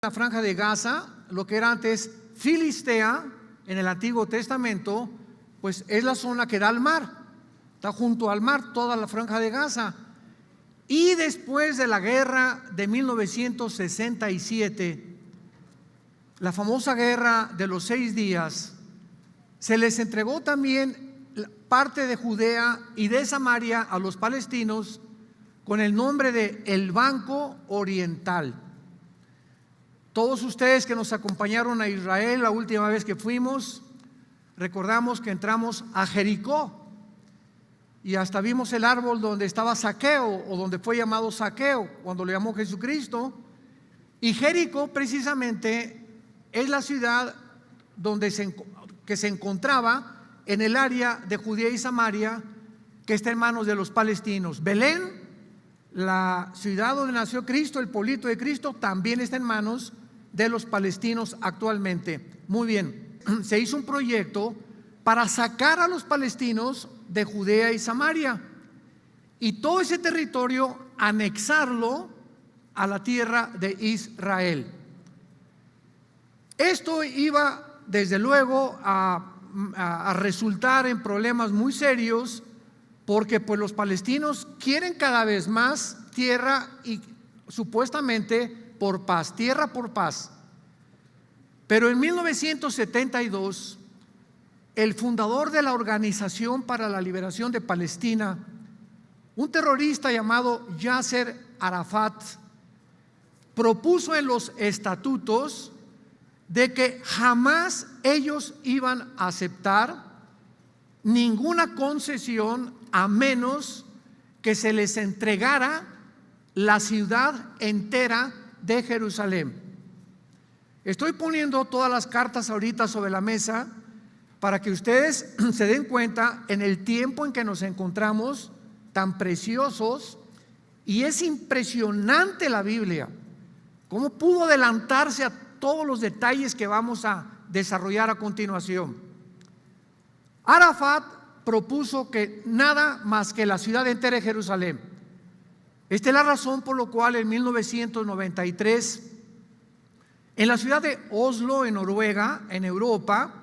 La franja de Gaza, lo que era antes Filistea en el Antiguo Testamento, pues es la zona que da al mar, está junto al mar toda la franja de Gaza. Y después de la guerra de 1967, la famosa guerra de los 6 días, se les entregó también parte de Judea y de Samaria a los palestinos con el nombre de el Banco Oriental. Todos ustedes que nos acompañaron a Israel la última vez que fuimos, recordamos que entramos a Jericó y hasta vimos el árbol donde estaba Zaqueo, o donde fue llamado Zaqueo cuando le llamó Jesucristo. Y Jericó precisamente es la ciudad que se encontraba en el área de Judea y Samaria, que está en manos de los palestinos. Belén, la ciudad donde nació Cristo, el pueblito de Cristo, también está en manos de los palestinos actualmente. Muy bien, se hizo un proyecto para sacar a los palestinos de Judea y Samaria y todo ese territorio anexarlo a la tierra de Israel. Esto iba desde luego a resultar en problemas muy serios, porque pues los palestinos quieren cada vez más tierra y supuestamente por paz, tierra por paz. Pero en 1972, el fundador de la Organización para la Liberación de Palestina, un terrorista llamado Yasser Arafat, propuso en los estatutos de que jamás ellos iban a aceptar ninguna concesión a menos que se les entregara la ciudad entera de Jerusalén. Estoy poniendo todas las cartas ahorita sobre la mesa para que ustedes se den cuenta en el tiempo en que nos encontramos tan preciosos, y es impresionante la Biblia, cómo pudo adelantarse a todos los detalles que vamos a desarrollar a continuación. Arafat propuso que nada más que la ciudad entera de Jerusalén. Esta es la razón por la cual en 1993, en la ciudad de Oslo, en Noruega, en Europa,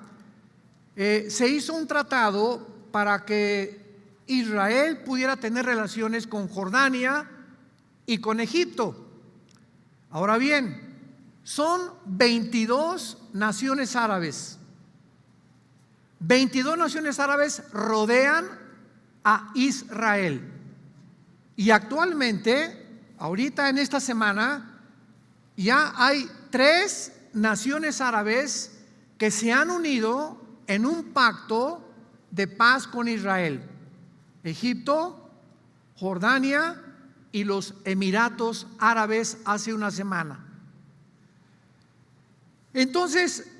se hizo un tratado para que Israel pudiera tener relaciones con Jordania y con Egipto. Ahora bien, son 22 naciones árabes. 22 naciones árabes rodean a Israel. Y actualmente, ahorita en esta semana, ya hay 3 naciones árabes que se han unido en un pacto de paz con Israel: Egipto, Jordania y los Emiratos Árabes hace una semana. Entonces,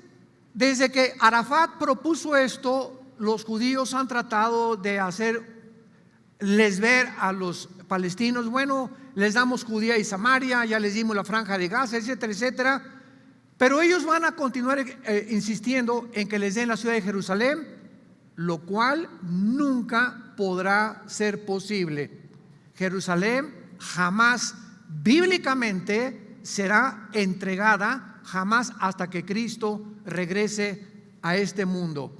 desde que Arafat propuso esto, los judíos han tratado de hacerles ver a los palestinos: bueno, les damos Judea y Samaria, ya les dimos la franja de Gaza, etcétera, etcétera. Pero ellos van a continuar insistiendo en que les den la ciudad de Jerusalén, lo cual nunca podrá ser posible. Jerusalén jamás bíblicamente será entregada, jamás, hasta que Cristo regrese a este mundo.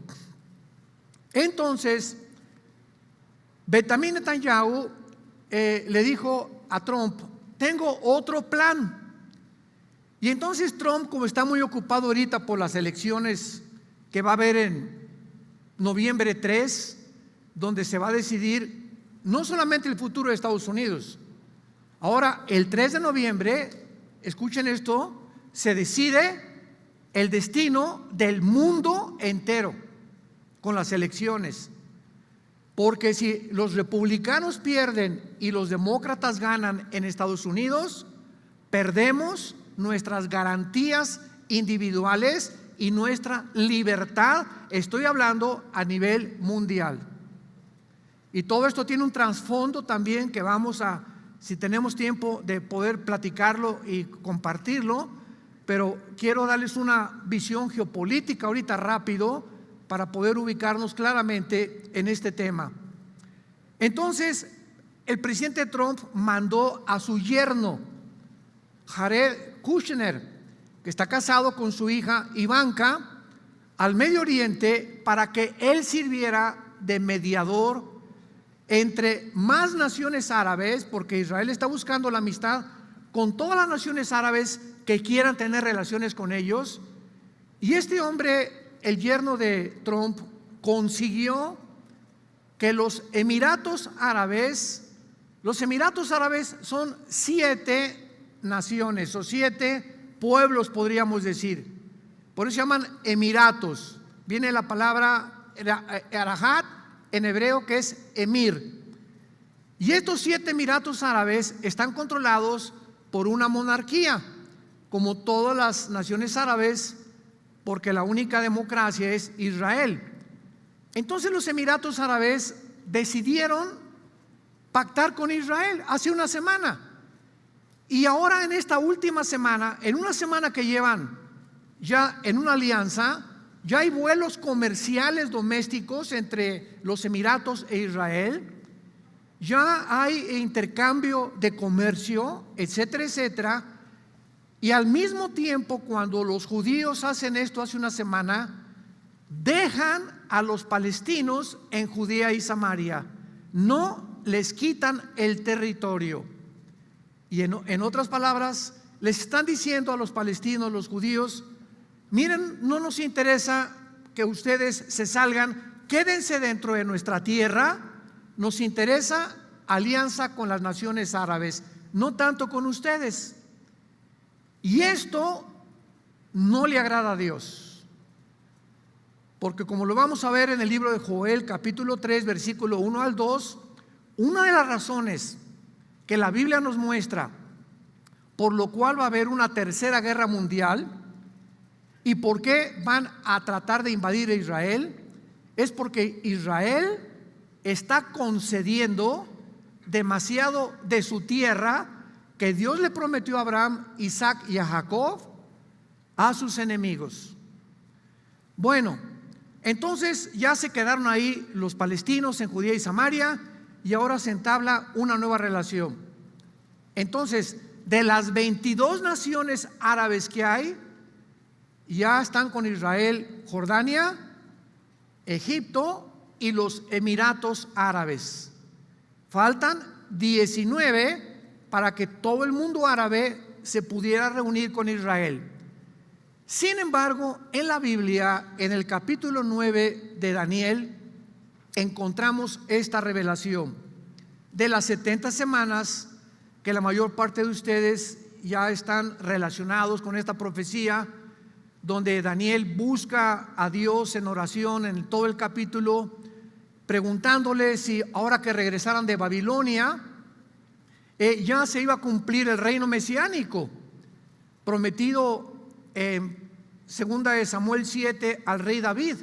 Entonces, Benjamín Netanyahu le dijo a Trump: tengo otro plan. Y entonces Trump, como está muy ocupado ahorita por las elecciones que va a haber en noviembre 3, donde se va a decidir no solamente el futuro de Estados Unidos, ahora el 3 de noviembre, escuchen esto, se decide el destino del mundo entero con las elecciones. Porque si los republicanos pierden y los demócratas ganan en Estados Unidos, perdemos nuestras garantías individuales y nuestra libertad. Estoy hablando a nivel mundial. Y todo esto tiene un trasfondo también que vamos a, si tenemos tiempo, de poder platicarlo y compartirlo, pero quiero darles una visión geopolítica ahorita rápido para poder ubicarnos claramente en este tema. Entonces, el presidente Trump mandó a su yerno, Jared Kushner, que está casado con su hija Ivanka, al Medio Oriente para que él sirviera de mediador entre más naciones árabes, porque Israel está buscando la amistad con todas las naciones árabes que quieran tener relaciones con ellos. Y este hombre, el yerno de Trump, consiguió que los Emiratos Árabes son 7 naciones o 7 pueblos, podríamos decir. Por eso se llaman Emiratos. Viene la palabra Arahat en hebreo, que es emir. Y estos 7 Emiratos Árabes están controlados por una monarquía, como todas las naciones árabes, porque la única democracia es Israel. Entonces los Emiratos Árabes decidieron pactar con Israel hace una semana. Y ahora en esta última semana, en una semana que llevan ya en una alianza, ya hay vuelos comerciales domésticos entre los Emiratos e Israel, ya hay intercambio de comercio, etcétera, etcétera. Y al mismo tiempo, cuando los judíos hacen esto hace una semana, dejan a los palestinos en Judea y Samaria, no les quitan el territorio. Y en otras palabras, les están diciendo a los palestinos, los judíos: miren, no nos interesa que ustedes se salgan, quédense dentro de nuestra tierra, nos interesa alianza con las naciones árabes, no tanto con ustedes. Y esto no le agrada a Dios, porque como lo vamos a ver en el libro de Joel, capítulo 3, versículo 1 al 2, una de las razones que la Biblia nos muestra por lo cual va a haber una tercera guerra mundial y por qué van a tratar de invadir a Israel, es porque Israel está concediendo demasiado de su tierra que Dios le prometió a Abraham, Isaac y a Jacob a sus enemigos. Bueno, entonces ya se quedaron ahí los palestinos en Judea y Samaria y ahora se entabla una nueva relación. Entonces, de las 22 naciones árabes que hay, ya están con Israel Jordania, Egipto y los Emiratos Árabes. Faltan 19 para que todo el mundo árabe se pudiera reunir con Israel. Sin embargo, en la Biblia, en el capítulo 9 de Daniel, encontramos esta revelación de las 70 semanas que la mayor parte de ustedes ya están relacionados con esta profecía, donde Daniel busca a Dios en oración en todo el capítulo, preguntándole si ahora que regresaran de Babilonia ya se iba a cumplir el reino mesiánico prometido en 2 de Samuel 7 al rey David,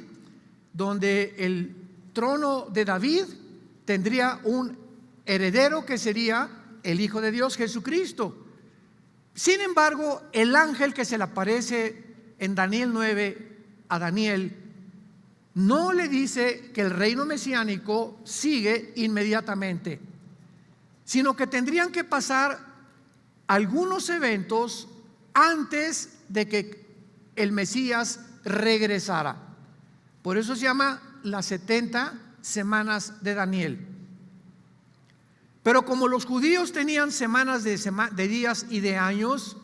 donde el trono de David tendría un heredero que sería el Hijo de Dios, Jesucristo. Sin embargo, el ángel que se le aparece en Daniel 9 a Daniel no le dice que el reino mesiánico sigue inmediatamente, sino que tendrían que pasar algunos eventos antes de que el Mesías regresara. Por eso se llama las 70 semanas de Daniel. Pero como los judíos tenían semanas de días y de años,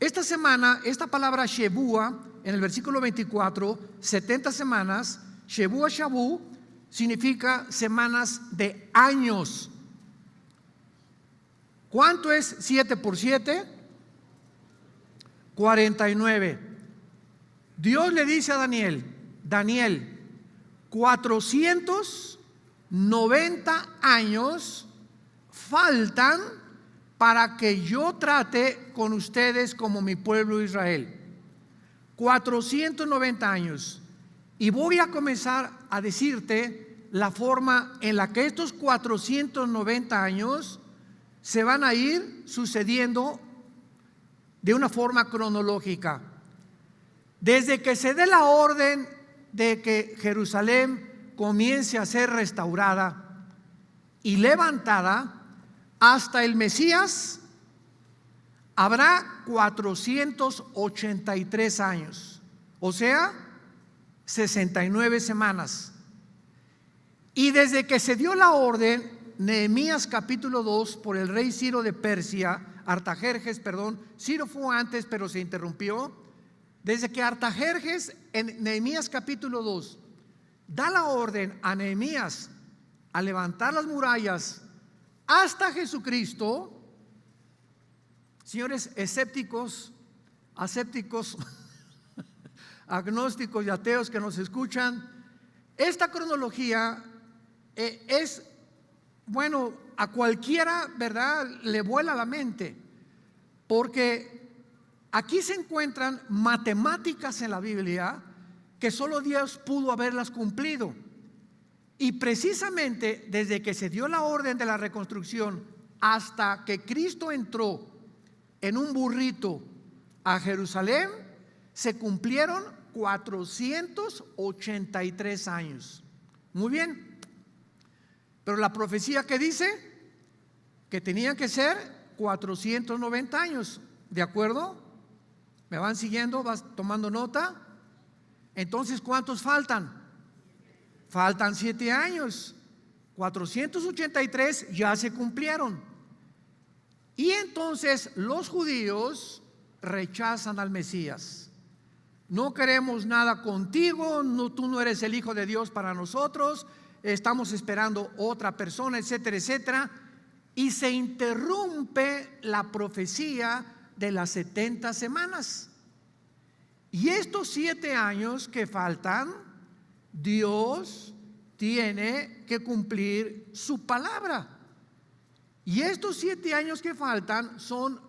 esta semana, esta palabra Shebúa, en el versículo 24, 70 semanas, Shebúa Shabú, significa semanas de años. ¿Cuánto es 7 por 7? 49. Dios le dice a Daniel: 490 años faltan para que yo trate con ustedes como mi pueblo Israel. 490 años. Y voy a comenzar a decirte la forma en la que estos 490 años se van a ir sucediendo de una forma cronológica. Desde que se dé la orden de que Jerusalén comience a ser restaurada y levantada, hasta el Mesías, habrá 483 años, o sea, 69 semanas. Y desde que se dio la orden, Nehemías capítulo 2, por el rey Ciro de Persia, Artajerjes, perdón, Ciro fue antes pero se interrumpió. Desde que Artajerjes en Nehemías capítulo 2 da la orden a Nehemías a levantar las murallas hasta Jesucristo, señores escépticos, asépticos, agnósticos y ateos que nos escuchan, esta cronología es, bueno, a cualquiera, ¿verdad?, le vuela la mente, porque aquí se encuentran matemáticas en la Biblia que solo Dios pudo haberlas cumplido. Y precisamente desde que se dio la orden de la reconstrucción hasta que Cristo entró en un burrito a Jerusalén, se cumplieron 483 años. Muy bien. Pero la profecía que dice que tenían que ser 490 años. ¿De acuerdo? ¿Me van siguiendo? ¿Vas tomando nota? Entonces, ¿cuántos faltan? Faltan 7 años. 483 ya se cumplieron. Y entonces los judíos rechazan al Mesías. No queremos nada contigo, no, tú no eres el Hijo de Dios para nosotros, estamos esperando otra persona, etcétera, etcétera. Y se interrumpe la profecía de las 70 semanas. Y estos 7 años que faltan, Dios tiene que cumplir su palabra. Y estos 7 años que faltan son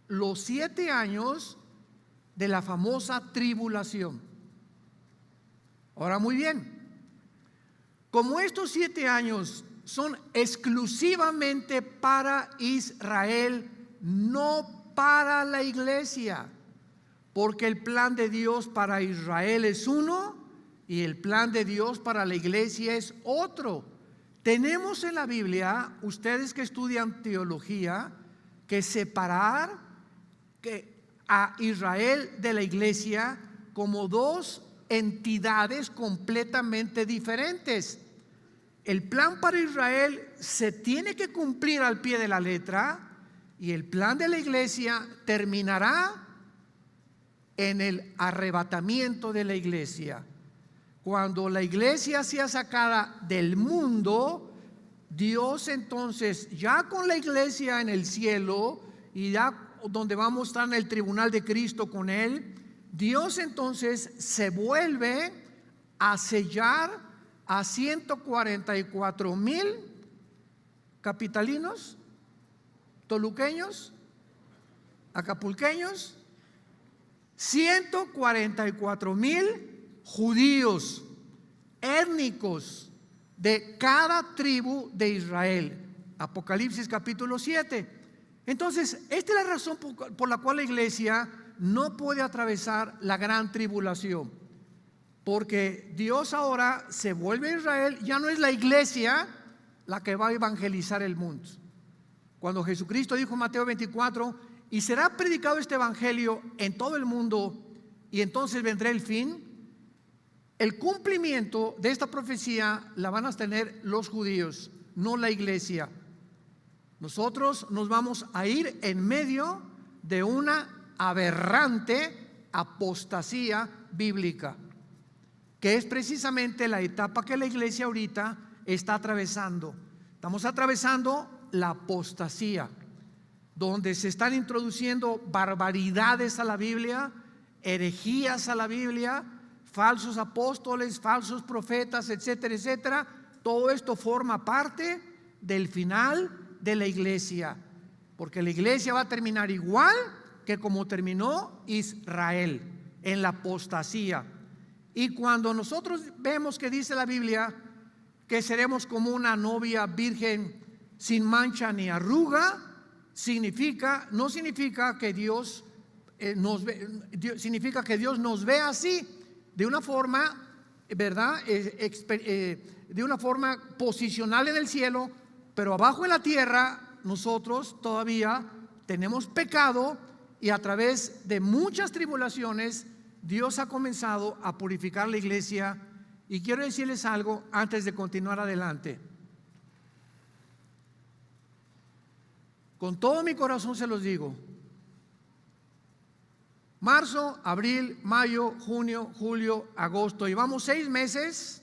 los 7 años de la famosa tribulación. Ahora, muy bien, como estos 7 años son exclusivamente para Israel, no para la iglesia, porque el plan de Dios para Israel es uno y el plan de Dios para la iglesia es otro. Tenemos en la Biblia, ustedes que estudian teología, que separar a Israel de la iglesia como dos entidades completamente diferentes. El plan para Israel se tiene que cumplir al pie de la letra y el plan de la iglesia terminará en el arrebatamiento de la iglesia. Cuando la iglesia sea sacada del mundo, Dios entonces, ya con la iglesia en el cielo y ya donde vamos a estar en el tribunal de Cristo con Él, Dios entonces se vuelve a sellar a 144,000 capitalinos, toluqueños, acapulqueños, 144,000 judíos étnicos de cada tribu de Israel. Apocalipsis capítulo 7. Entonces, esta es la razón por la cual la iglesia no puede atravesar la gran tribulación, porque Dios ahora se vuelve a Israel, ya no es la iglesia la que va a evangelizar el mundo. Cuando Jesucristo dijo en Mateo 24, y será predicado este evangelio en todo el mundo y entonces vendrá el fin, el cumplimiento de esta profecía la van a tener los judíos, no la iglesia. Nosotros nos vamos a ir en medio de una aberrante apostasía bíblica, que es precisamente la etapa que la iglesia ahorita está atravesando. Estamos atravesando la apostasía, donde se están introduciendo barbaridades a la Biblia, herejías a la Biblia, falsos apóstoles, falsos profetas, etcétera, etcétera. Todo esto forma parte del final de la iglesia, porque la iglesia va a terminar igual que como terminó Israel, en la apostasía. Y cuando nosotros vemos que dice la Biblia que seremos como una novia virgen sin mancha ni arruga, no significa que Dios significa que Dios nos ve así, de una forma, ¿verdad? De una forma posicional en el cielo, pero abajo en la tierra nosotros todavía tenemos pecado y a través de muchas tribulaciones Dios ha comenzado a purificar la iglesia. Y quiero decirles algo antes de continuar adelante. Con todo mi corazón se los digo: marzo, abril, mayo, junio, julio, agosto, llevamos 6 meses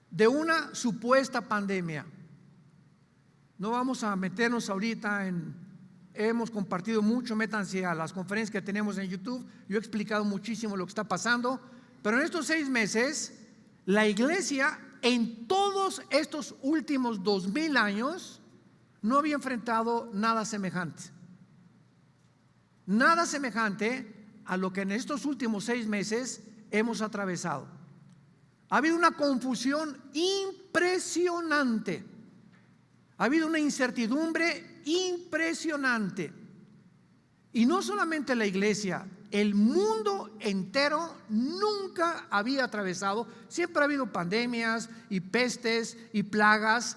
de una supuesta pandemia. No vamos a meternos ahorita hemos compartido mucho, métanse a las conferencias que tenemos en YouTube. Yo he explicado muchísimo lo que está pasando, pero en estos 6 meses la iglesia en todos estos últimos 2000 años no había enfrentado nada semejante. Nada semejante a lo que en estos últimos 6 meses hemos atravesado. Ha habido una confusión impresionante. Ha habido una incertidumbre impresionante. Y no solamente la iglesia, el mundo entero nunca había atravesado. Siempre ha habido pandemias y pestes y plagas,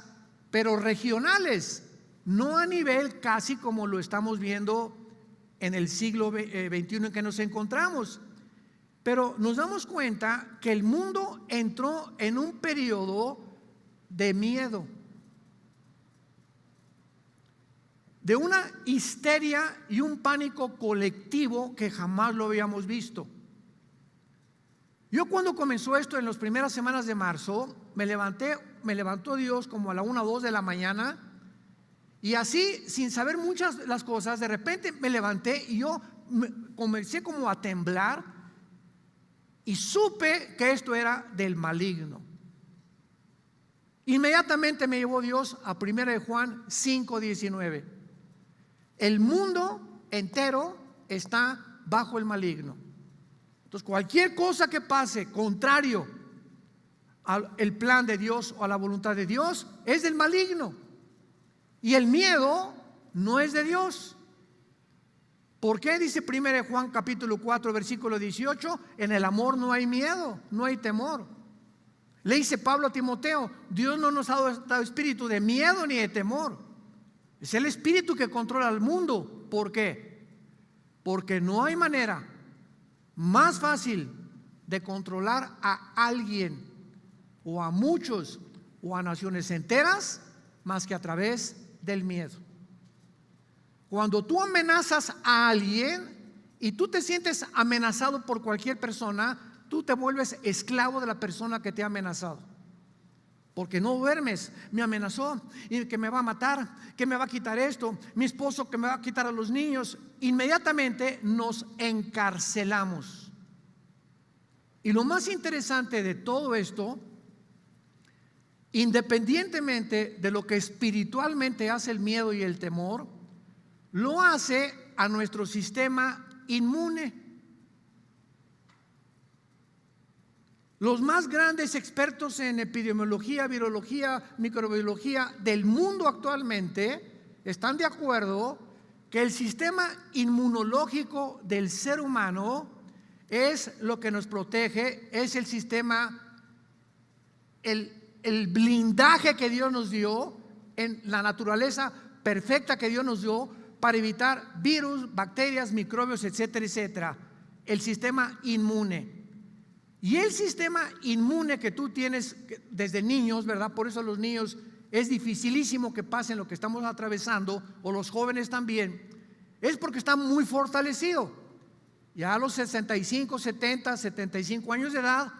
pero regionales, no a nivel casi como lo estamos viendo en el siglo XXI en que nos encontramos. Pero nos damos cuenta que el mundo entró en un periodo de miedo, de una histeria y un pánico colectivo que jamás lo habíamos visto. Yo cuando comenzó esto en las primeras semanas de marzo, me levantó Dios como a la 1 o 2 de la mañana, y así, sin saber muchas de las cosas, de repente me levanté y yo comencé como a temblar y supe que esto era del maligno. Inmediatamente me llevó Dios a 1 de Juan 5:19. El mundo entero está bajo el maligno. Entonces cualquier cosa que pase contrario al plan de Dios o a la voluntad de Dios es del maligno. Y el miedo no es de Dios. ¿Por qué dice 1 de Juan capítulo 4 versículo 18? En el amor no hay miedo, no hay temor. Le dice Pablo a Timoteo: Dios no nos ha dado espíritu de miedo ni de temor. Es el espíritu que controla al mundo. ¿Por qué? Porque no hay manera más fácil de controlar a alguien o a muchos o a naciones enteras más que a través del miedo. Cuando tú amenazas a alguien y tú te sientes amenazado por cualquier persona, tú te vuelves esclavo de la persona que te ha amenazado. Porque no duermes. Me amenazó y que me va a matar, que me va a quitar esto, mi esposo que me va a quitar a los niños. Inmediatamente nos encarcelamos. Y lo más interesante de todo esto, independientemente de lo que espiritualmente hace el miedo y el temor, lo hace a nuestro sistema inmune. Los más grandes expertos en epidemiología, virología, microbiología del mundo actualmente están de acuerdo que el sistema inmunológico del ser humano es lo que nos protege, es el sistema, el blindaje que Dios nos dio en la naturaleza perfecta que Dios nos dio para evitar virus, bacterias, microbios, etcétera, etcétera. El sistema inmune. Y el sistema inmune que tú tienes desde niños, ¿verdad? Por eso los niños es dificilísimo que pasen lo que estamos atravesando, o los jóvenes también, es porque está muy fortalecido. Ya a los 65, 70, 75 años de edad,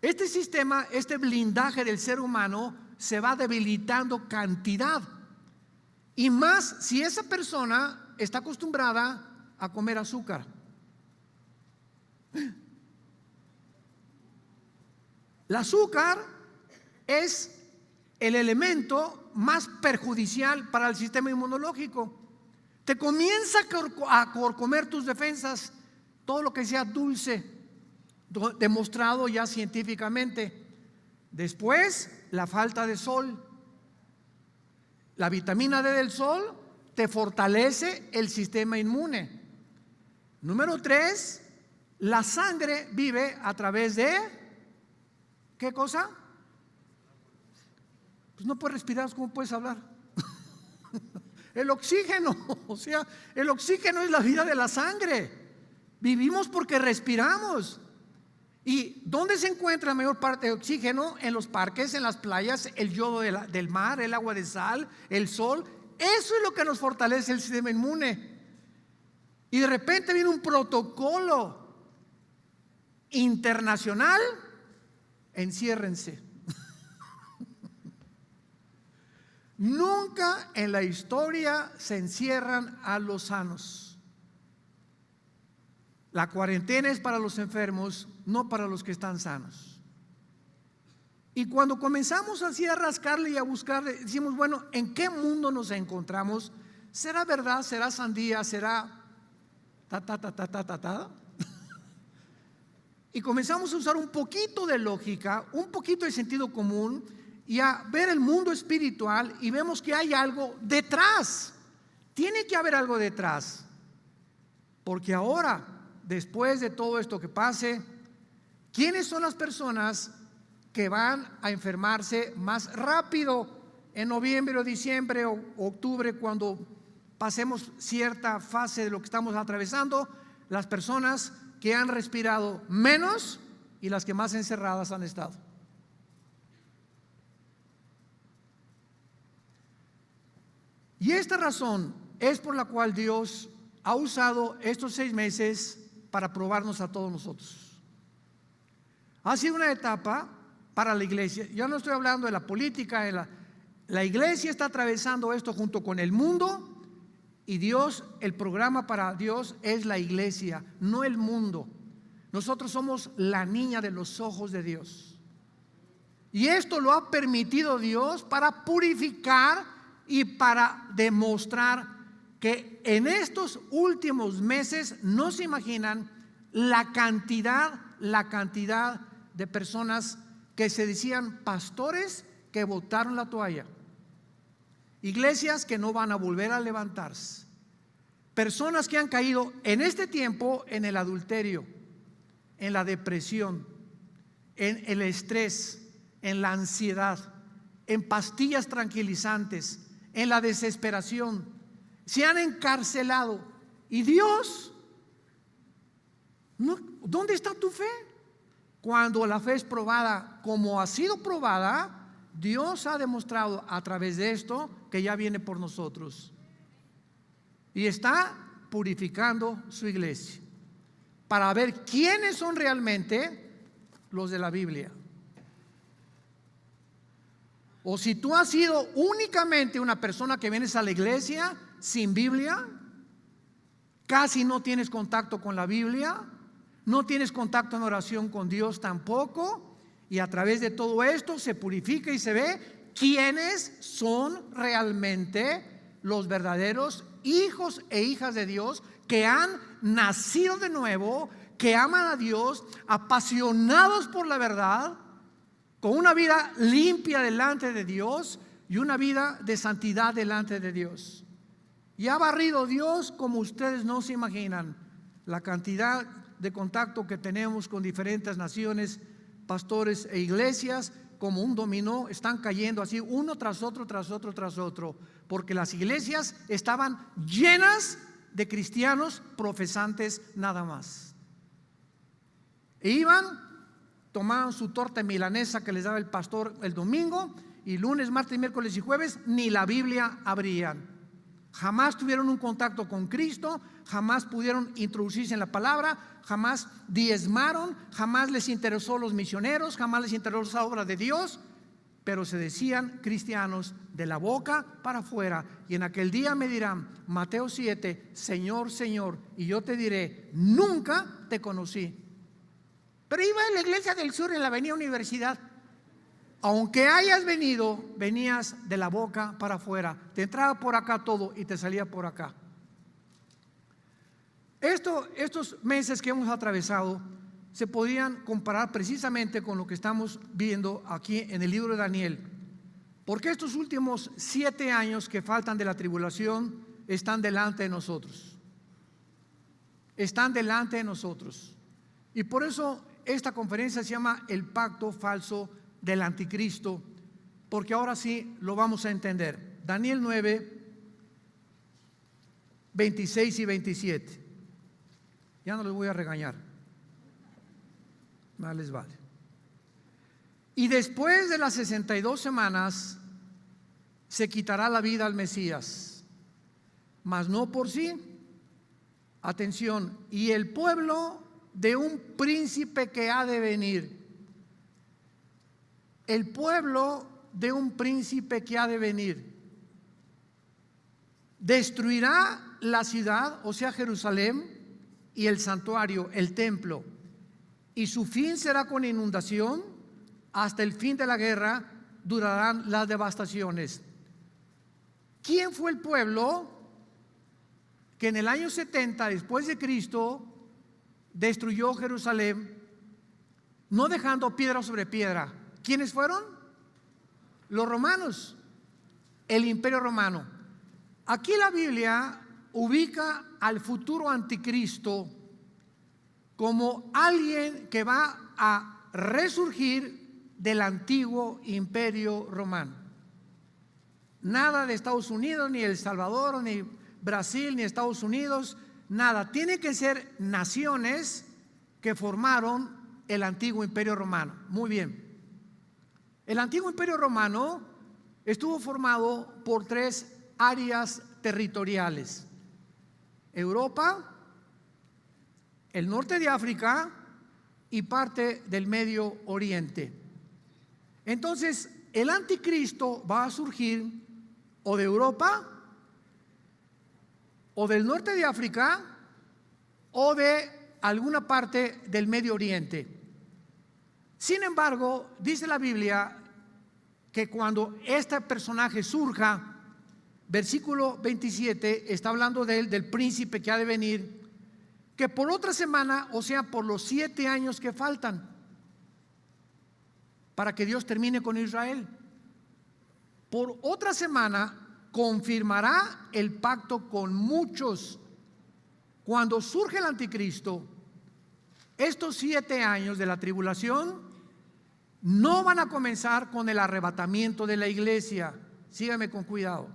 este sistema, este blindaje del ser humano se va debilitando cantidad. Y más si esa persona está acostumbrada a comer azúcar. El azúcar es el elemento más perjudicial para el sistema inmunológico. Te comienza a comer tus defensas, todo lo que sea dulce, demostrado ya científicamente. Después, la falta de sol. La vitamina D del sol te fortalece el sistema inmune. Número 3, la sangre vive a través de ¿qué cosa? Pues no puedes respirar, ¿cómo puedes hablar? El oxígeno, o sea, el oxígeno es la vida de la sangre. Vivimos porque respiramos. ¿Y dónde se encuentra la mayor parte de oxígeno? En los parques, en las playas, el yodo del mar, el agua de sal, el sol. Eso es lo que nos fortalece el sistema inmune. Y de repente viene un protocolo internacional. Enciérrense. Nunca en la historia se encierran a los sanos. La cuarentena es para los enfermos, no para los que están sanos. Y cuando comenzamos así a rascarle y a buscar, decimos, bueno, ¿en qué mundo nos encontramos? ¿Será verdad? ¿Será sandía? ¿Será ta? Y comenzamos a usar un poquito de lógica, un poquito de sentido común y a ver el mundo espiritual, y vemos que hay algo detrás. Tiene que haber algo detrás, porque ahora, después de todo esto que pase, ¿quiénes son las personas que van a enfermarse más rápido en noviembre o diciembre o octubre, cuando pasemos cierta fase de lo que estamos atravesando? Las personas que han respirado menos y las que más encerradas han estado. Y esta razón es por la cual Dios ha usado estos 6 meses para probarnos a todos nosotros. Ha sido una etapa para la iglesia. Yo no estoy hablando de la política, la iglesia está atravesando esto junto con el mundo, y Dios, el programa para Dios es la iglesia, no el mundo. Nosotros somos la niña de los ojos de Dios. Y esto lo ha permitido Dios para purificar y para demostrar que en estos últimos meses no se imaginan la cantidad de personas que se decían pastores que botaron la toalla, iglesias que no van a volver a levantarse, personas que han caído en este tiempo en el adulterio, en la depresión, en el estrés, en la ansiedad, en pastillas tranquilizantes, en la desesperación, se han encarcelado. Y Dios, ¿dónde está tu fe? Cuando la fe es probada, como ha sido probada, Dios ha demostrado a través de esto que ya viene por nosotros y está purificando su iglesia para ver quiénes son realmente los de la Biblia. O si tú has sido únicamente una persona que vienes a la iglesia sin Biblia, casi no tienes contacto con la Biblia, no tienes contacto en oración con Dios tampoco, y a través de todo esto se purifica y se ve quiénes son realmente los verdaderos hijos e hijas de Dios, que han nacido de nuevo, que aman a Dios, apasionados por la verdad, con una vida limpia delante de Dios y una vida de santidad delante de Dios. Y ha barrido Dios como ustedes no se imaginan la cantidad de contacto que tenemos con diferentes naciones, pastores e iglesias. Como un dominó están cayendo así uno tras otro, porque las iglesias estaban llenas de cristianos profesantes nada más. E iban, tomaban su torta milanesa que les daba el pastor el domingo, y lunes, martes, miércoles y jueves ni la Biblia abrían. Jamás tuvieron un contacto con Cristo, jamás pudieron introducirse en la palabra, jamás diezmaron, jamás les interesó los misioneros, jamás les interesó la obra de Dios, pero se decían cristianos de la boca para afuera. Y en aquel día me dirán, Mateo 7, Señor, Señor, y yo te diré, nunca te conocí. Pero iba a la iglesia del sur en la avenida Universidad. Aunque hayas venido, venías de la boca para afuera, te entraba por acá todo y te salía por acá. Estos meses que hemos atravesado se podían comparar precisamente con lo que estamos viendo aquí en el libro de Daniel, porque estos últimos 7 años que faltan de la tribulación están delante de nosotros. Están delante de nosotros. Y por eso esta conferencia se llama El Pacto Falso del Anticristo, porque ahora sí lo vamos a entender. Daniel 9, 26 y 27. Ya no les voy a regañar, más les vale. Y después de las 62 semanas se quitará la vida al Mesías, mas no por sí. Atención, y el pueblo de un príncipe que ha de venir. El pueblo de un príncipe que ha de venir destruirá la ciudad, o sea Jerusalén, y el santuario, el templo, y su fin será con inundación. Hasta el fin de la guerra durarán las devastaciones. ¿Quién fue el pueblo que en el año 70 después de Cristo destruyó Jerusalén, no dejando piedra sobre piedra? ¿Quiénes fueron? Los romanos, el imperio romano. Aquí la Biblia ubica al futuro anticristo como alguien que va a resurgir del antiguo imperio romano. Nada de Estados Unidos, ni El Salvador, ni Brasil, ni Estados Unidos, nada. Tiene que ser naciones que formaron el antiguo imperio romano. Muy bien. El antiguo imperio romano estuvo formado por 3 áreas territoriales: Europa, el norte de África y parte del Medio Oriente. Entonces, el anticristo va a surgir o de Europa, o del norte de África, o de alguna parte del Medio Oriente. Sin embargo, dice la Biblia que cuando este personaje surja, versículo 27 está hablando de él, del príncipe que ha de venir, que por otra semana, o sea, por los 7 años que faltan para que Dios termine con Israel, por otra semana confirmará el pacto con muchos. Cuando surge el anticristo, estos 7 años de la tribulación no van a comenzar con el arrebatamiento de la iglesia. Sígame con cuidado.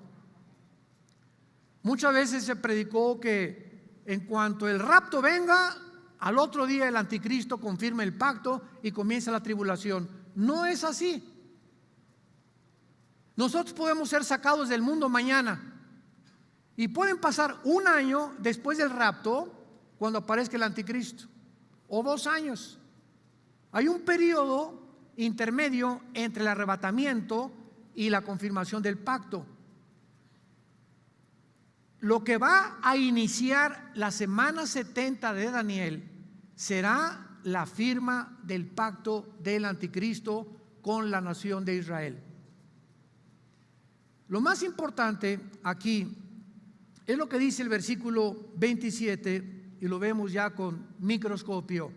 Muchas veces se predicó que en cuanto el rapto venga, al otro día el anticristo confirma el pacto y comienza la tribulación. No es así. Nosotros podemos ser sacados del mundo mañana y pueden pasar 1 año después del rapto cuando aparezca el anticristo, o 2 años. Hay un periodo intermedio entre el arrebatamiento y la confirmación del pacto. Lo que va a iniciar la semana 70 de Daniel será la firma del pacto del anticristo con la nación de Israel. Lo más importante aquí es lo que dice el versículo 27, y lo vemos ya con microscopio.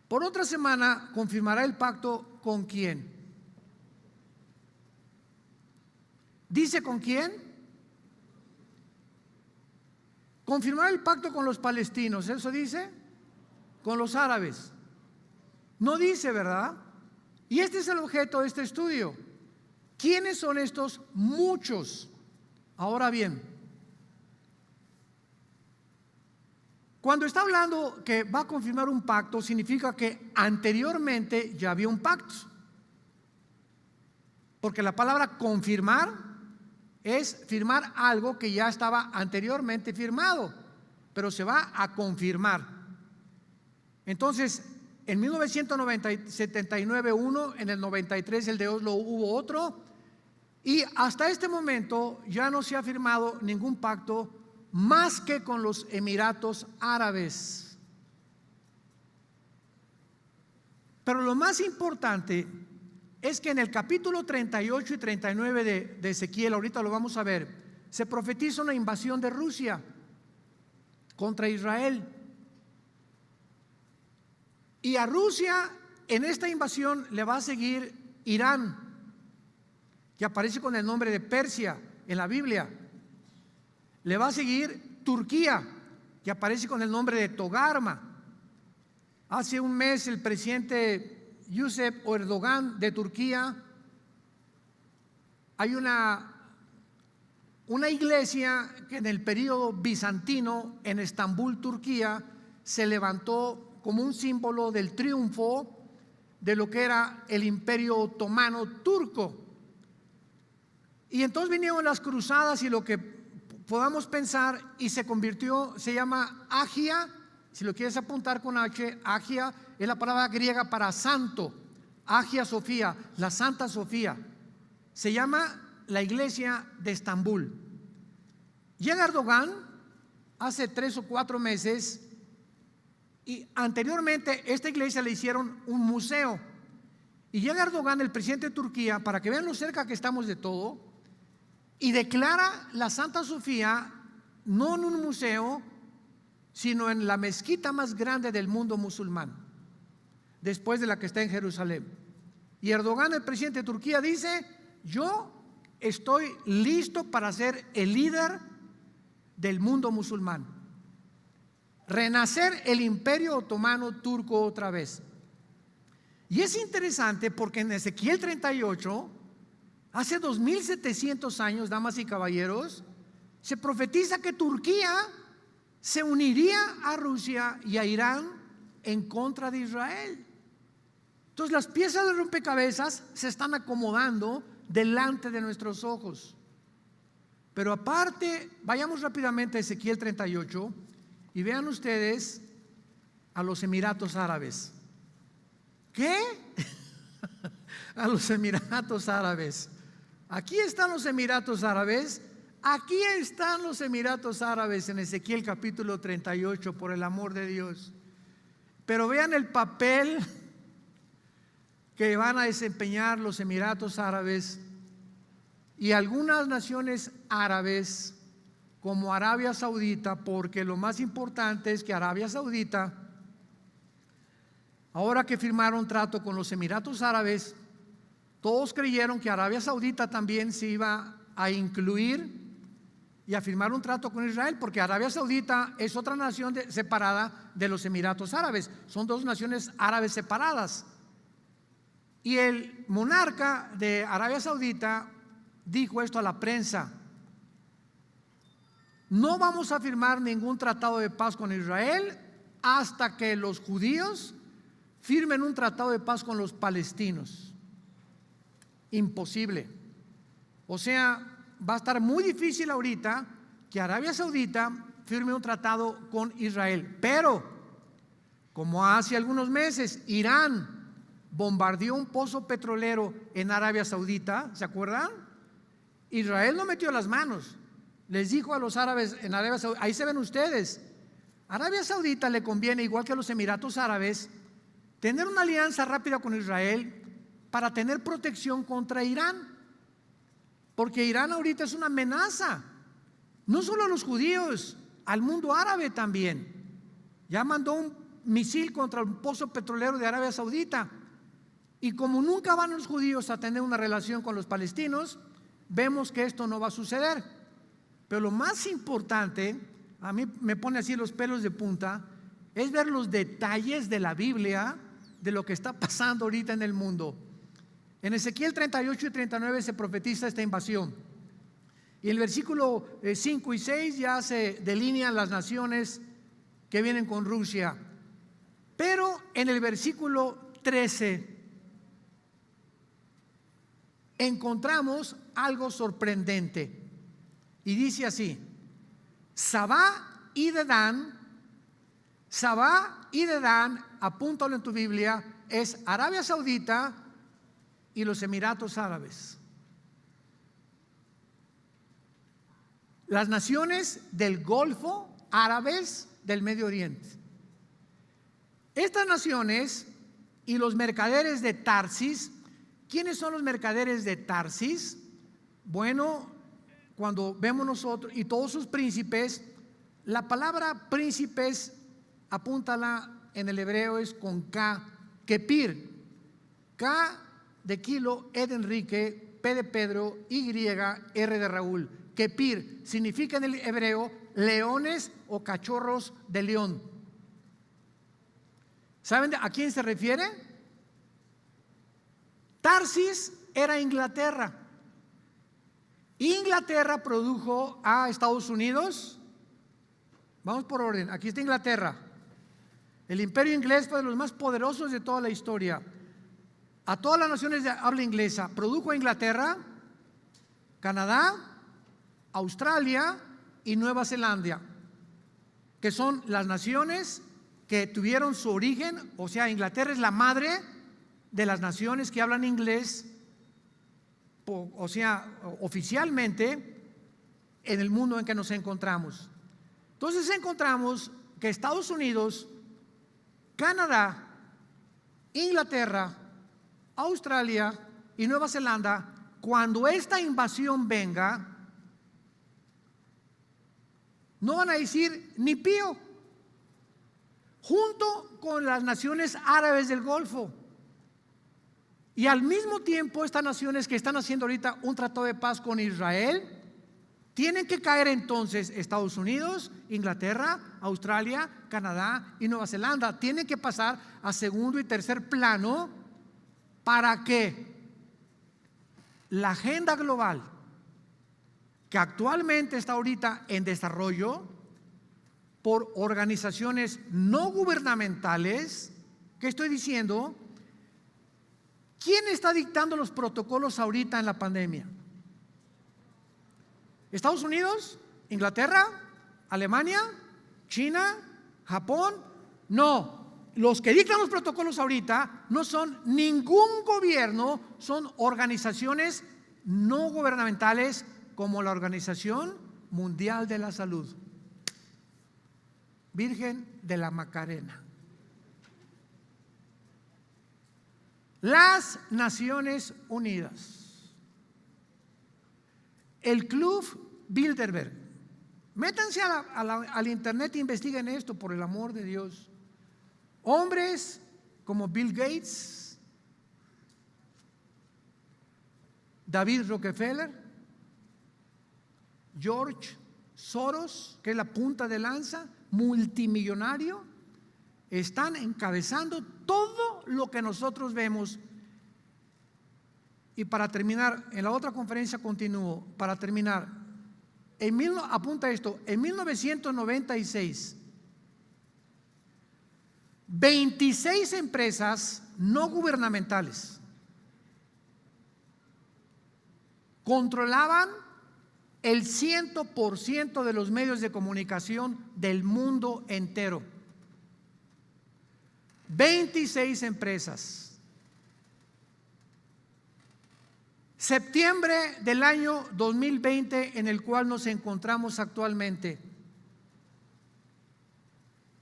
Por otra semana confirmará el pacto ¿con quién? ¿Dice con quién? Confirmará el pacto con los palestinos, ¿eso dice? Con los árabes. No dice, ¿verdad? Y este es el objeto de este estudio. ¿Quiénes son estos muchos? Ahora bien, cuando está hablando que va a confirmar un pacto, significa que anteriormente ya había un pacto. Porque la palabra confirmar es firmar algo que ya estaba anteriormente firmado, pero se va a confirmar. Entonces, en 1979 uno, en el 93 el de Oslo hubo otro, y hasta este momento ya no se ha firmado ningún pacto más que con los Emiratos Árabes. Pero lo más importante es que en el capítulo 38 y 39 de Ezequiel, ahorita lo vamos a ver, se profetiza una invasión de Rusia contra Israel. Y a Rusia en esta invasión le va a seguir Irán, que aparece con el nombre de Persia en la Biblia. Le va a seguir Turquía, que aparece con el nombre de Togarma. Hace un mes el presidente Recep Erdogan de Turquía, hay una una iglesia que en el periodo bizantino en Estambul, Turquía, se levantó como un símbolo del triunfo de lo que era el imperio otomano turco. Y entonces vinieron las cruzadas y lo que podamos pensar, y se convirtió, se llama Agia. Si lo quieres apuntar con H, Agia es la palabra griega para santo. Agia Sofía, la Santa Sofía. Se llama la iglesia de Estambul. Llega Erdogan hace 3 o 4 meses, y anteriormente esta iglesia le hicieron un museo. Y llega Erdogan, el presidente de Turquía, para que vean lo cerca que estamos de todo, y declara la Santa Sofía no en un museo, sino en la mezquita más grande del mundo musulmán, después de la que está en Jerusalén. Y Erdogan, el presidente de Turquía, dice: yo estoy listo para ser el líder del mundo musulmán, renacer el imperio otomano turco otra vez. Y es interesante porque en Ezequiel 38, hace 2700 años, damas y caballeros, se profetiza que Turquía se uniría a Rusia y a Irán en contra de Israel. Entonces las piezas de rompecabezas se están acomodando delante de nuestros ojos. Pero aparte, vayamos rápidamente a Ezequiel 38 y vean ustedes a los Emiratos Árabes. ¿Qué? A los Emiratos Árabes. Aquí están los Emiratos Árabes. Aquí están los Emiratos Árabes en Ezequiel capítulo 38, por el amor de Dios. Pero vean el papel que van a desempeñar los Emiratos Árabes y algunas naciones árabes como Arabia Saudita, porque lo más importante es que Arabia Saudita, ahora que firmaron trato con los Emiratos Árabes, todos creyeron que Arabia Saudita también se iba a incluir y a firmar un trato con Israel, porque Arabia Saudita es otra nación separada de los Emiratos Árabes. Son dos naciones árabes separadas. Y el monarca de Arabia Saudita dijo esto a la prensa: no vamos a firmar ningún tratado de paz con Israel hasta que los judíos firmen un tratado de paz con los palestinos. Imposible. O sea, va a estar muy difícil ahorita que Arabia Saudita firme un tratado con Israel. Pero, como hace algunos meses Irán bombardeó un pozo petrolero en Arabia Saudita, ¿se acuerdan? Israel no metió las manos. Les dijo a los árabes en Arabia Saudita, ahí se ven ustedes, Arabia Saudita le conviene, igual que a los Emiratos Árabes, tener una alianza rápida con Israel para tener protección contra Irán, porque Irán ahorita es una amenaza, no solo a los judíos, al mundo árabe también. Ya mandó un misil contra un pozo petrolero de Arabia Saudita, y como nunca van los judíos a tener una relación con los palestinos, vemos que esto no va a suceder. Pero lo más importante, a mí me pone así los pelos de punta, es ver los detalles de la Biblia, de lo que está pasando ahorita en el mundo. En Ezequiel 38 y 39 se profetiza esta invasión, y en el versículo 5 y 6 ya se delinean las naciones que vienen con Rusia. Pero en el versículo 13 encontramos algo sorprendente, y dice así: Sabá y Dedán. Sabá y Dedán, apúntalo en tu Biblia, es Arabia Saudita y los Emiratos Árabes, las naciones del Golfo, árabes del Medio Oriente. Estas naciones y los mercaderes de Tarsis. ¿Quiénes son los mercaderes de Tarsis? Bueno, cuando vemos nosotros, y todos sus príncipes, la palabra príncipes, apúntala en el hebreo, es con K, Kepir. K de kilo, E de Enrique, P de Pedro, Y, R de Raúl. Kepir significa en el hebreo leones o cachorros de león. ¿Saben a quién se refiere? Tarsis era Inglaterra. Inglaterra produjo a Estados Unidos. Vamos por orden. Aquí está Inglaterra. El imperio inglés fue de los más poderosos de toda la historia. A todas las naciones de habla inglesa produjo a Inglaterra, Canadá, Australia y Nueva Zelanda, que son las naciones que tuvieron su origen. O sea, Inglaterra es la madre de las naciones que hablan inglés, o sea, oficialmente en el mundo en que nos encontramos. Entonces encontramos que Estados Unidos, Canadá, Inglaterra, Australia y Nueva Zelanda, cuando esta invasión venga, no van a decir ni pío, junto con las naciones árabes del Golfo. Y al mismo tiempo, estas naciones que están haciendo ahorita un tratado de paz con Israel, tienen que caer entonces Estados Unidos, Inglaterra, Australia, Canadá y Nueva Zelanda. Tienen que pasar a segundo y tercer plano para que la agenda global, que actualmente está ahorita en desarrollo por organizaciones no gubernamentales, ¿qué estoy diciendo? ¿Quién está dictando los protocolos ahorita en la pandemia? ¿Estados Unidos? ¿Inglaterra? ¿Alemania? ¿China? ¿Japón? No. Los que dictan los protocolos ahorita no son ningún gobierno, son organizaciones no gubernamentales como la Organización Mundial de la Salud, Virgen de la Macarena, las Naciones Unidas, el Club Bilderberg. Métanse al internet e investiguen esto, por el amor de Dios. Hombres como Bill Gates, David Rockefeller, George Soros, que es la punta de lanza, multimillonario, están encabezando todo lo que nosotros vemos. Y para terminar, en la otra conferencia continúo, para terminar, apunta esto, en 1996, 26 empresas no gubernamentales controlaban el 100% de los medios de comunicación del mundo entero. 26 empresas. Septiembre del año 2020, en el cual nos encontramos actualmente,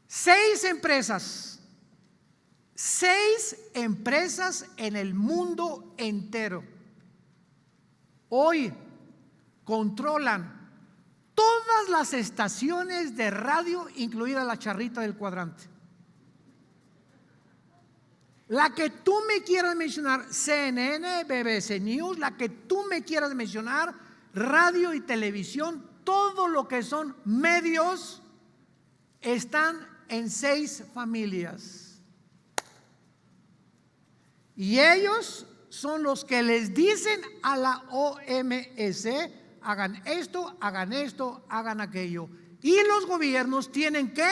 6 empresas en el mundo entero hoy controlan todas las estaciones de radio, incluida la charrita del cuadrante. La que tú me quieras mencionar, CNN, BBC News, la que tú me quieras mencionar, radio y televisión, todo lo que son medios, están en 6 familias. Y ellos son los que les dicen a la OMS: hagan esto, hagan aquello. Y los gobiernos tienen que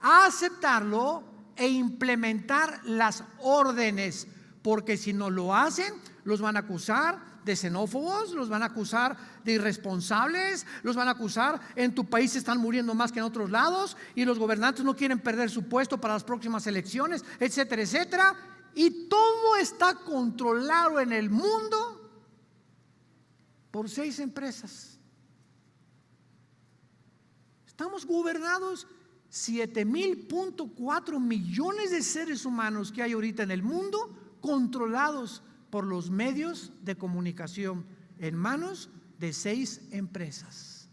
aceptarlo e implementar las órdenes, porque si no lo hacen, los van a acusar de xenófobos, los van a acusar de irresponsables, los van a acusar: en tu país se están muriendo más que en otros lados y los gobernantes no quieren perder su puesto para las próximas elecciones, etcétera, etcétera. Y todo está controlado en el mundo por 6 empresas. Estamos gobernados 7.4 millones de seres humanos que hay ahorita en el mundo, controlados por los medios de comunicación, en manos de 6 empresas.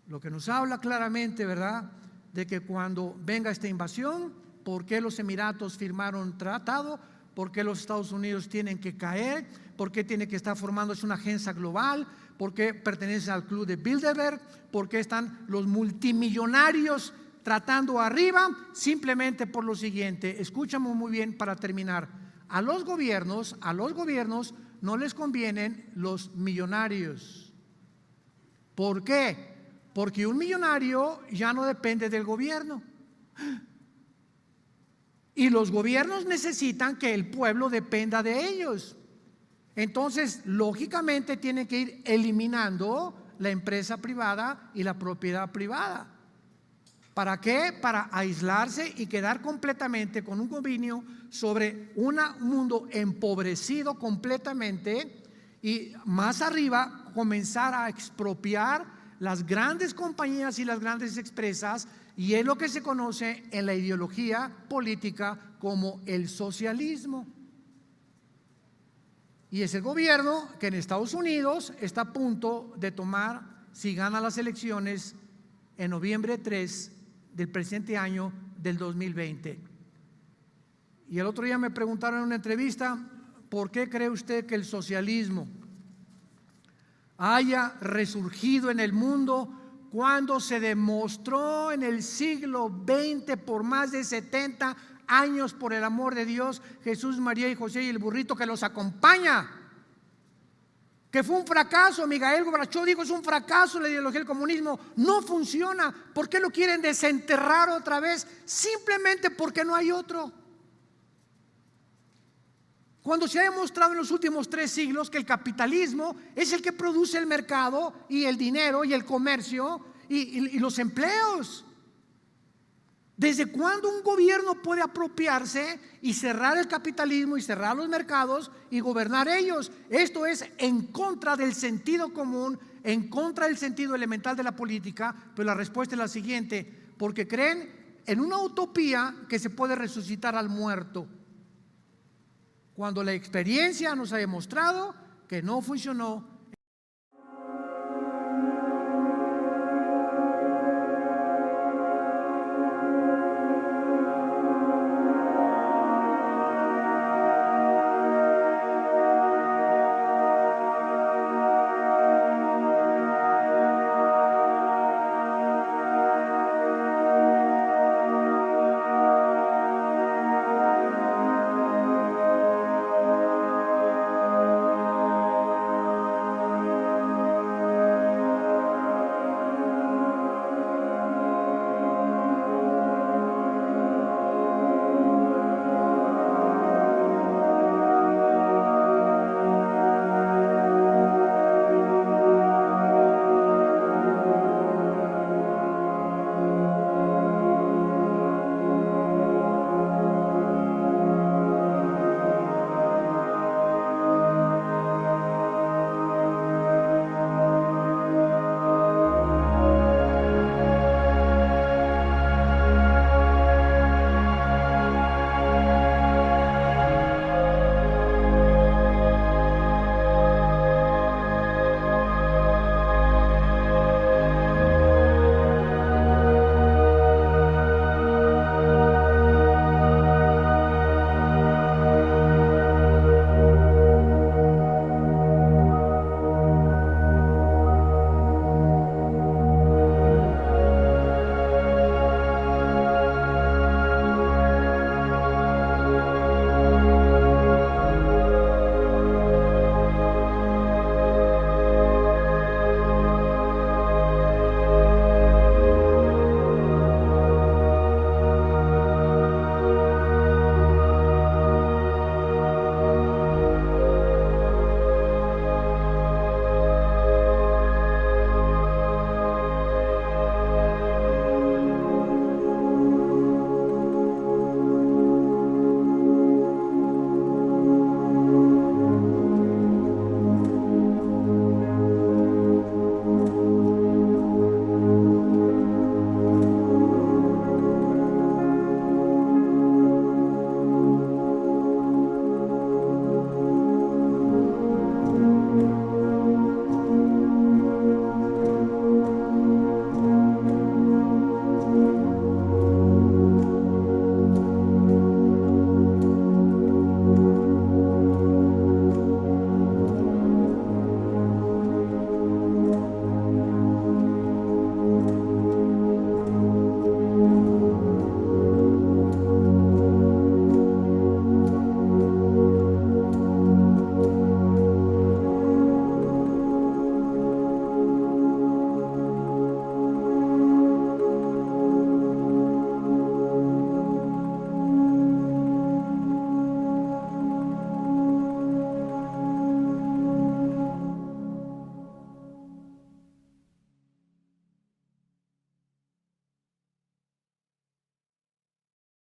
Lo que nos habla claramente, ¿verdad?, de que cuando venga esta invasión, ¿por qué los Emiratos firmaron tratado? ¿Por qué los Estados Unidos tienen que caer? ¿Por qué tiene que estar formándose una agencia global? ¿Por qué pertenecen al Club de Bilderberg? ¿Por qué están los multimillonarios tratando arriba? Simplemente por lo siguiente, escúchame muy bien para terminar. A los gobiernos no les convienen los millonarios. ¿Por qué? Porque un millonario ya no depende del gobierno. Y los gobiernos necesitan que el pueblo dependa de ellos. Entonces, lógicamente, tienen que ir eliminando la empresa privada y la propiedad privada. ¿Para qué? Para aislarse y quedar completamente con un dominio sobre un mundo empobrecido completamente, y más arriba comenzar a expropiar las grandes compañías y las grandes empresas, y es lo que se conoce en la ideología política como el socialismo. Y es el gobierno que en Estados Unidos está a punto de tomar, si gana las elecciones en noviembre 3 del presente año del 2020. Y el otro día me preguntaron en una entrevista: ¿por qué cree usted que el socialismo haya resurgido en el mundo cuando se demostró en el siglo XX por más de 70 años, por el amor de Dios, Jesús, María y José y el burrito que los acompaña, que fue un fracaso? Miguel Gorbachev dijo: es un fracaso la ideología del comunismo, no funciona. ¿Por qué lo quieren desenterrar otra vez? Simplemente porque no hay otro. Cuando se ha demostrado en los últimos 3 siglos que el capitalismo es el que produce el mercado y el dinero y el comercio y los empleos. ¿Desde cuándo un gobierno puede apropiarse y cerrar el capitalismo y cerrar los mercados y gobernar ellos? Esto es en contra del sentido común, en contra del sentido elemental de la política. Pero la respuesta es la siguiente: porque creen en una utopía que se puede resucitar al muerto, cuando la experiencia nos ha demostrado que no funcionó